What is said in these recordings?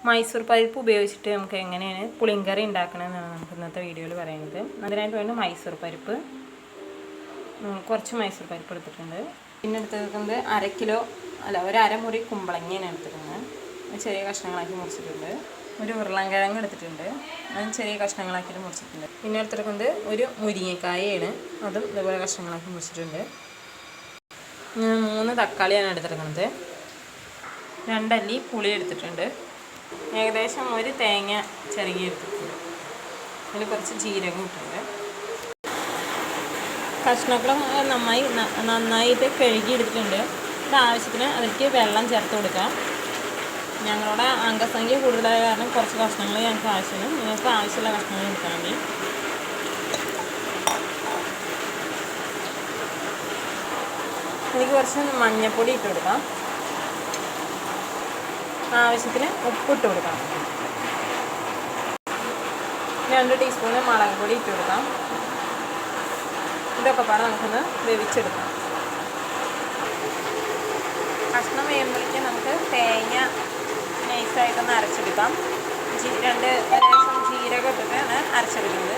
മൈസൂർ പരിപ്പ് ഉപയോഗിച്ചിട്ട് നമുക്ക് എങ്ങനെയാണ് പുളിങ്കറി ഉണ്ടാക്കണമെന്നാണ് നമുക്ക് ഇന്നത്തെ വീഡിയോയിൽ പറയുന്നത്. അതിനായിട്ട് വേണ്ടി മൈസൂർ പരിപ്പ്, കുറച്ച് മൈസൂർ പരിപ്പ് എടുത്തിട്ടുണ്ട്. പിന്നെ എടുത്തിരിക്കുന്നത് ഒരു അരമുറി കുമ്പളങ്ങയാണ് എടുത്തിരിക്കുന്നത്. ചെറിയ കഷ്ണങ്ങളാക്കി മുറിച്ചിട്ടുണ്ട്. ഒരു ഉരുളൻകിഴങ്ങ് എടുത്തിട്ടുണ്ട്, അതും ചെറിയ കഷ്ണങ്ങളാക്കിയിട്ട് മുറിച്ചിട്ടുണ്ട്. പിന്നെ എടുത്തിരിക്കുന്നത് ഒരു മുരിങ്ങക്കായാണ്, അതും ഇതേപോലെ കഷ്ണങ്ങളാക്കി മുറിച്ചിട്ടുണ്ട്. 3 തക്കാളിയാണ് എടുത്തിരിക്കുന്നത്. 2 അല്ലി പുളി എടുത്തിട്ടുണ്ട്. ഏകദേശം ഒരു തേങ്ങ ചിരകി എടുത്തിട്ടുണ്ട്. അതിൽ കുറച്ച് ജീരകം ഇട്ടിട്ടുണ്ട്. കഷ്ണങ്ങളും നന്നായിട്ട് കഴുകി എടുത്തിട്ടുണ്ട്. ആവശ്യത്തിന് അതിലേക്ക് വെള്ളം ചേർത്ത് കൊടുക്കാം. ഞങ്ങളുടെ അംഗസംഖ്യ കൂടുതലായ കാരണം കുറച്ച് കഷ്ണങ്ങൾ ഞങ്ങൾക്ക് ആവശ്യമാണ്. നിങ്ങൾക്ക് ആവശ്യമുള്ള കഷ്ണങ്ങൾ എടുക്കാൻ വേണ്ടി എനിക്ക് കുറച്ച് മഞ്ഞൾപ്പൊടി ഇട്ട് കൊടുക്കാം. ആവശ്യത്തിന് ഉപ്പിട്ട് കൊടുക്കാം. 2 ടീസ്പൂണ് മുളക് പൊടി ഇട്ട് കൊടുക്കാം. ഇതൊക്കെ പാടെ നമുക്കൊന്ന് വേവിച്ചെടുക്കാം. കഷ്ണം വേകുമ്പോഴേക്കും നമുക്ക് തേങ്ങ നൈസായിട്ടൊന്ന് അരച്ചെടുക്കാം. 2 ജീരകം ഇട്ടിട്ടാണ് അരച്ചെടുക്കുന്നത്.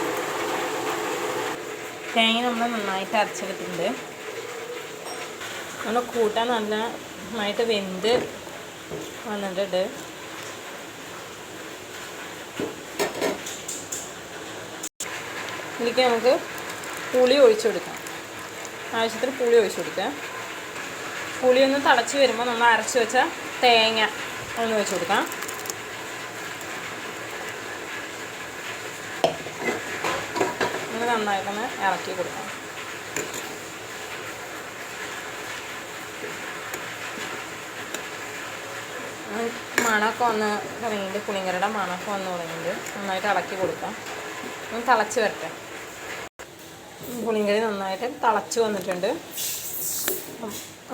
തേങ്ങ നമ്മൾ നന്നായിട്ട് അരച്ചെടുത്തിട്ടുണ്ട്. നമ്മൾ കൂട്ടാൻ നന്നായിട്ട് വെന്ത് വന്നിട്ടുണ്ട്. ഇതിലേക്ക് നമുക്ക് പുളി ഒഴിച്ചു കൊടുക്കാം. ആവശ്യത്തിന് പുളി ഒഴിച്ചു കൊടുക്കാം. പുളി ഒന്ന് തിളച്ച് വരുമ്പോൾ നമ്മൾ അരച്ച് വെച്ച തേങ്ങ ഒന്ന് ഒഴിച്ചു കൊടുക്കാം. നമ്മൾ നന്നായിട്ടൊന്ന് ഇളക്കി കൊടുക്കാം. മണമൊക്കെ വന്ന് തുടങ്ങിയിട്ട് പുളിങ്കറിയുടെ മണമൊക്കെ വന്ന് തുടങ്ങിയിട്ട് നന്നായിട്ട് ഇളക്കി കൊടുക്കാം. ഒന്ന് തിളച്ച് വരട്ടെ. പുളിങ്കറി നന്നായിട്ട് തിളച്ച് വന്നിട്ടുണ്ട്.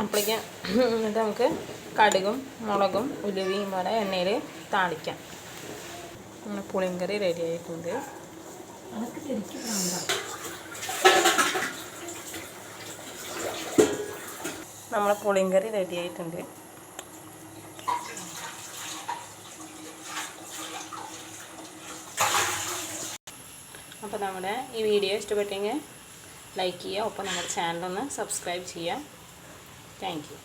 അപ്പോഴേക്കും എന്നിട്ട് നമുക്ക് കടുകും മുളകും ഉലുവയും പോലെ എണ്ണയിൽ താളിക്കാം. പുളിങ്കറി റെഡി ആയിട്ടുണ്ട്. നമ്മളെ പുളിങ്കറി റെഡി ആയിട്ടുണ്ട്. അപ്പോൾ നമ്മുടെ ഈ വീഡിയോ ഇഷ്ടപ്പെട്ടെങ്കിൽ ലൈക്ക് ചെയ്യുക. ഒപ്പം നമ്മുടെ ചാനലൊന്ന് സബ്സ്ക്രൈബ് ചെയ്യുക. Thank you.